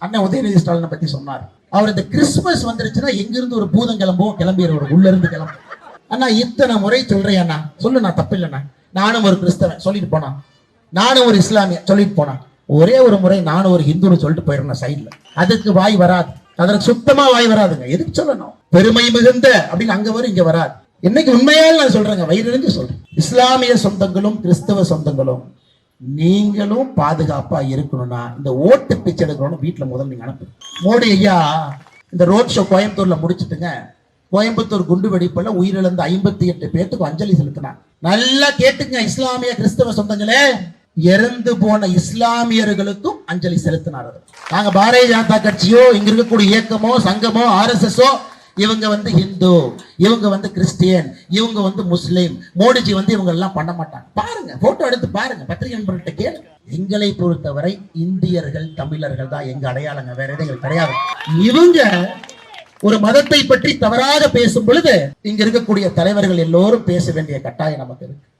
அண்ணன் உதயநிதி ஸ்டாலினை பத்தி சொன்னார். அவர் இந்த கிறிஸ்துமஸ் வந்துருச்சுன்னா எங்கிருந்து ஒரு பூதம் கிளம்பிடுவார், உள்ள இருந்து கிளம்பும். அண்ணா இத்தனை முறை சொல்றேன் அண்ணா, சொல்லு நான் தப்பு இல்லைண்ணா. நானும் ஒரு கிறிஸ்தவன் சொல்லிட்டு போனான், நானும் ஒரு இஸ்லாமிய சொல்லிட்டு போனான். ஒரே ஒரு முறை நானும் ஒரு ஹிந்துன்னு சொல்லிட்டு போயிடணும் சைட்ல, அதுக்கு வாய் வராது, அதற்கு சுத்தமா வாய் வராதுங்க. எதுக்கு சொல்லணும்? பெருமை மிகுந்த அப்படின்னு அங்க வரும், இங்க வராது. இன்னைக்கு உண்மையால் நான் சொல்றேங்க, வயிறிருந்து சொல்றேன். இஸ்லாமிய சொந்தங்களும் கிறிஸ்தவ சொந்தங்களும் நீங்களும் பாதுகாப்பா இருக்கணும்னா இந்த ஓட்டு பிச்சை எடுக்கணும்னு வீட்டுல முதல்ல நீங்க அனுப்பு. மோடி ஐயா இந்த ரோட் ஷோ கோயம்புத்தூர்ல முடிச்சுட்டுங்க, கோயம்புத்தூர் குண்டு வெடிப்புல உயிரிழந்த 58 பேருக்கு அஞ்சலி செலுத்தினார். நல்லா கேட்டுங்க இஸ்லாமிய கிறிஸ்தவ சொந்தங்களே, இறந்து போன இஸ்லாமியர்களுக்கும் அஞ்சலி செலுத்தினார். நாங்க பாரதிய ஜனதா கட்சியோ இங்க இருக்கக்கூடிய இயக்கமோ சங்கமோ RSSஓ இவங்க வந்து ஹிந்து, இவங்க வந்து கிறிஸ்டியன், இவங்க வந்து முஸ்லீம், மோடிஜி வந்து இவங்க எல்லாம் பண்ண மாட்டாங்க. பாருங்க, போட்டோ எடுத்து பாருங்க, பத்திரிகை நண்பர்கிட்ட கேளுங்க. எங்களை பொறுத்தவரை இந்தியர்கள் தமிழர்கள் தான் எங்க அடையாளங்க, வேற எதுவும் கிடையாது. இவங்க ஒரு மதத்தை பற்றி தவறாக பேசும் பொழுது இங்க இருக்கக்கூடிய தலைவர்கள் எல்லோரும் பேச வேண்டிய கட்டாயம் நமக்கு இருக்கு.